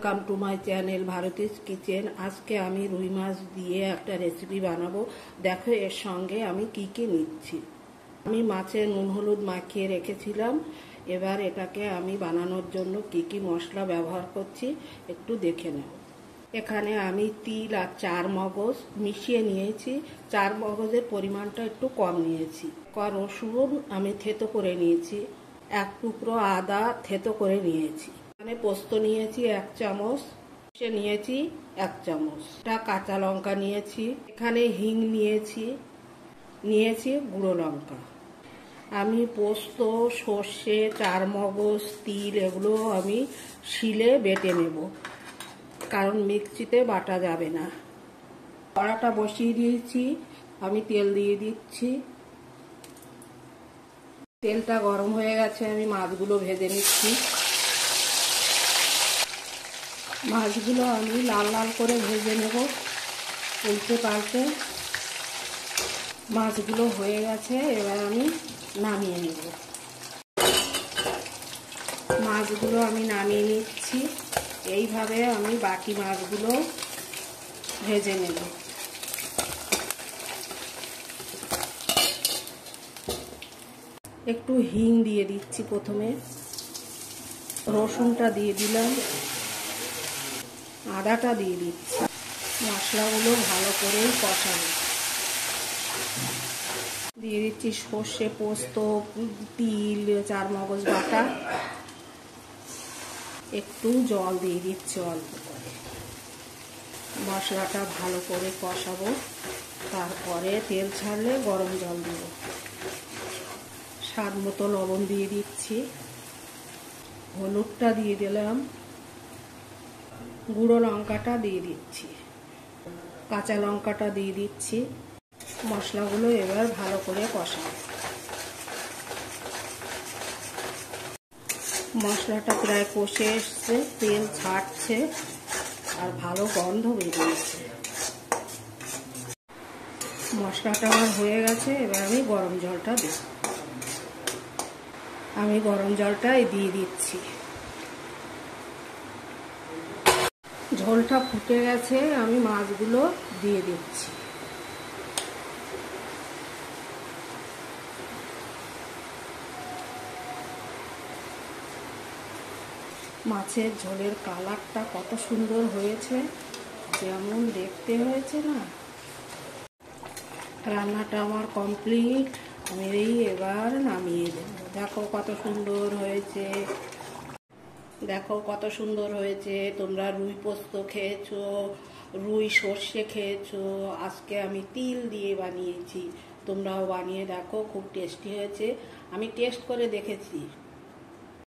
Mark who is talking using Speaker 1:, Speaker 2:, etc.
Speaker 1: Welcome to my channel Bharati's kitchen. আজকে আমি রুই মাছ দিয়ে একটা রেসিপি বানাবো। দেখো এর সঙ্গে আমি কি কি নিচ্ছি। আমি মাছের নুন হলুদ মাখিয়ে রেখেছিলাম। এবার এটাকে আমি বানানোর জন্য কি কি মশলা ব্যবহার করছি একটু দেখে নাও। এখানে আমি তিল আর চার মগজ মিশিয়ে নিয়েছি। চার মগজের পরিমাণটা একটু কম নিয়েছি। রসুন আমি থেতো করে নিয়েছি। এক টুকরো আদা থেতো করে নিয়েছি। এখানে পোস্ত নিয়েছি 1 চামচ, নিয়েছি 1 চামচ, কাঁচা লঙ্কা নিয়েছি, এখানে হিং নিয়েছি গুঁড়ো লঙ্কা। আমি পোস্ত, সর্ষে, চার মগজ, তিল এগুলো আমি শিলে বেটে নেব, কারণ মিক্সিতে বাটা যাবে না। কড়াটা বসিয়ে দিয়েছি, আমি তেল দিয়ে দিচ্ছি। তেলটা গরম হয়ে গেছে, আমি মাছগুলো ভেজে নিচ্ছি। মাছগুলো আমি লাল লাল করে ভেজে নেব উল্টে পাল্টে। মাছগুলো হয়ে গেছে, এবার আমি নামিয়ে নেব। মাছগুলো আমি নামিয়ে নিচ্ছি। এইভাবে আমি বাকি মাছগুলো ভেজে নেব। একটু হিং দিয়ে দিচ্ছি প্রথমে, রসুনটা দিয়ে দিলাম, আদাটা দিয়ে দিচ্ছি। মশলাগুলো ভালো করে কষাবো। দিয়ে দিচ্ছি সর্ষে, পোস্ত, তিল, চার মগজ বাটা। একটু জল দিয়ে দিচ্ছি অল্প করে। মশলাটা ভালো করে কষাবো, তারপরে তেল ছাড়লে গরম জল দেব। স্বাদ মতো লবণ দিয়ে দিচ্ছি, হলুদটা দিয়ে দিলাম, গুঁড়ো লঙ্কাটা দিয়ে দিচ্ছি, কাঁচা লঙ্কাটা দিয়ে দিচ্ছি। মশলাগুলো এবার ভালো করে কষাবো। মশলাটা প্রায় কষে এসছে, তেল ছাড়ছে আর ভালো গন্ধ বেরিয়েছে। মশলাটা আমার হয়ে গেছে, এবার আমি গরম জলটা দেব। আমি গরম জলটাই দিয়ে দিচ্ছি। ঝোলটা ফুটে গেছে, আমি মাছগুলো দিয়ে দিচ্ছি। মাছের ঝোলের কালারটা কত সুন্দর হয়েছে, যেমন দেখতে হয়েছে না। রান্নাটা আমার কমপ্লিট, আমি এবার নামিয়ে দেব। দেখো কত সুন্দর হয়েছে, দেখো কত সুন্দর হয়েছে। তোমরা রুই পোস্ত খেয়েছো, রুই সর্ষে খেয়েছো, আজকে আমি তিল দিয়ে বানিয়েছি। তোমরাও বানিয়ে দেখো, খুব টেস্টি হয়েছে। আমি টেস্ট করে দেখেছি।